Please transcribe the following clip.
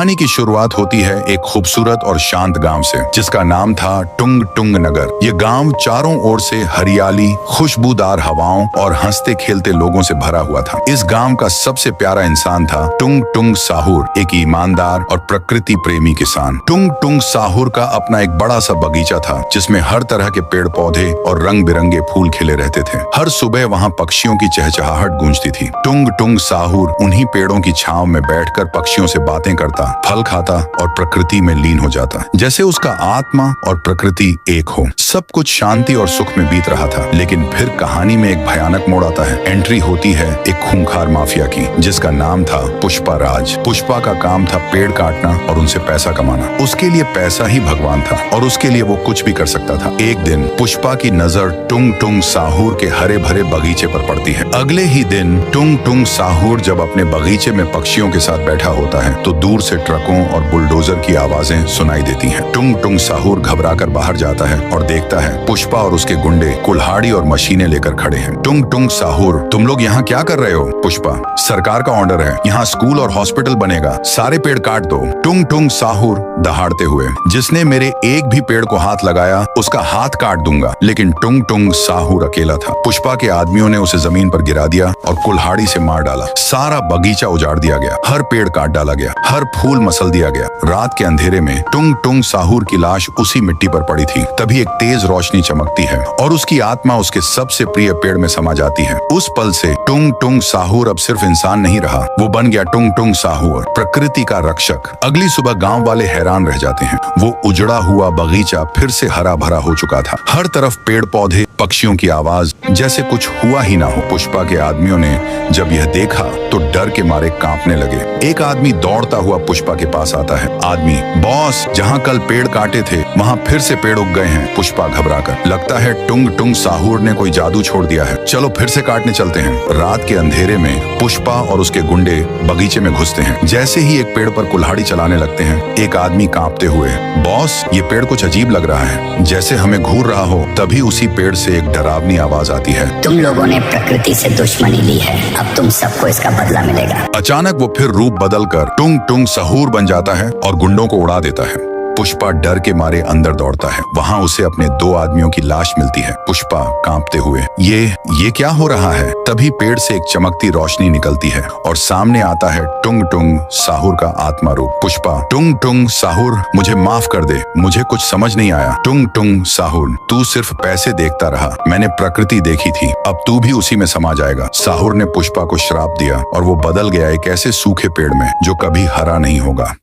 कहानी की शुरुआत होती है एक खूबसूरत और शांत गांव से, जिसका नाम था टुंग टुंग नगर। ये गांव चारों ओर से हरियाली, खुशबूदार हवाओं और हंसते खेलते लोगों से भरा हुआ था। इस गांव का सबसे प्यारा इंसान था टुंग टुंग साहुर, एक ईमानदार और प्रकृति प्रेमी किसान। टुंग टुंग साहुर का अपना एक बड़ा सा बगीचा था, जिसमें हर तरह के पेड़ पौधे और रंग बिरंगे फूल खिले रहते थे। हर सुबह वहाँ पक्षियों की चहचहाहट गूंजती थी। टुंग टुंग साहुर उन्हीं पेड़ों की छांव में बैठकर पक्षियों से बातें करता, फल खाता और प्रकृति में लीन हो जाता, जैसे उसका आत्मा और प्रकृति एक हो। सब कुछ शांति और सुख में बीत रहा था, लेकिन फिर कहानी में एक भयानक मोड़ आता है। एंट्री होती है एक खूंखार माफिया की, जिसका नाम था पुष्पा राज। पुष्पा का काम था पेड़ काटना और उनसे पैसा कमाना। उसके लिए पैसा ही भगवान था और उसके लिए वो कुछ भी कर सकता था। एक दिन पुष्पा की नजर टुंग टुंग साहुर के हरे भरे बगीचे पर पड़ती है। अगले ही दिन टुंग टुंग साहुर जब अपने बगीचे में पक्षियों के साथ बैठा होता है, तो दूर से ट्रकों और बुलडोजर की आवाजें सुनाई देती हैं। टुंग टुंग साहुर घबराकर बाहर जाता है और देखता है पुष्पा और उसके गुंडे कुल्हाड़ी और मशीनें लेकर खड़े हैं। टुंग टुंग साहुर, तुम लोग यहाँ क्या कर रहे हो? पुष्पा, सरकार का ऑर्डर है, यहाँ स्कूल और हॉस्पिटल बनेगा, सारे पेड़ काट दो। टुंग टुंग साहुर दहाड़ते हुए, जिसने मेरे एक भी पेड़ को हाथ लगाया उसका हाथ काट दूंगा। लेकिन टुंग टुंग साहुर अकेला था। पुष्पा के आदमियों ने उसे जमीन पर गिरा दिया और कुल्हाड़ी से मार डाला। सारा बगीचा उजाड़ दिया गया, हर पेड़ काट डाला गया, हर फूल मसल दिया गया। रात के अंधेरे में टुंग टुंग साहुर की लाश उसी मिट्टी पर पड़ी थी। तभी एक तेज रोशनी चमकती है और उसकी आत्मा उसके सबसे प्रिय पेड़ में समा जाती है। उस पल से टुंग टुंग साहुर अब सिर्फ इंसान नहीं रहा, वो बन गया टुंग टुंग साहुर, प्रकृति का रक्षक। अगली सुबह गांव वाले हैरान रह जाते हैं। वो उजड़ा हुआ बगीचा फिर से हरा भरा हो चुका था। हर तरफ पेड़ पौधे, पक्षियों की आवाज, जैसे कुछ हुआ ही ना हो। पुष्पा के आदमियों ने जब यह देखा तो डर के मारे कांपने लगे। एक आदमी दौड़ता हुआ पुष्पा के पास आता है। आदमी, बॉस, जहाँ कल पेड़ काटे थे वहाँ फिर से पेड़ उग गए हैं। पुष्पा घबराकर, लगता है टुंग टुंग साहुर ने कोई जादू छोड़ दिया है, चलो फिर से काटने चलते हैं। रात के अंधेरे में पुष्पा और उसके गुंडे बगीचे में घुसते हैं। जैसे ही एक पेड़ पर कुल्हाड़ी चलाने लगते हैं, एक आदमी कांपते हुए, बॉस, ये पेड़ कुछ अजीब लग रहा है, जैसे हमें घूर रहा हो। तभी उसी पेड़ से एक डरावनी आवाज आती है, तुम लोगों ने प्रकृति से दुश्मनी ली है, अब तुम सबको इसका बदला मिलेगा। अचानक वो फिर रूप बदलकर टुंग टुंग साहुर बन जाता है और गुंडों को उड़ा देता है। पुष्पा डर के मारे अंदर दौड़ता है। वहाँ उसे अपने 2 आदमियों की लाश मिलती है। पुष्पा कांपते हुए, ये क्या हो रहा है? तभी पेड़ से एक चमकती रोशनी निकलती है और सामने आता है टुंग टुंग साहुर का आत्मा रूप। पुष्पा, टुंग टुंग साहुर, मुझे माफ कर दे, मुझे कुछ समझ नहीं आया। टुंग टुंग साहुर, तू सिर्फ पैसे देखता रहा, मैंने प्रकृति देखी थी, अब तू भी उसी में समा जाएगा। साहुर ने पुष्पा को श्राप दिया और वो बदल गया एक ऐसे सूखे पेड़ में जो कभी हरा नहीं होगा।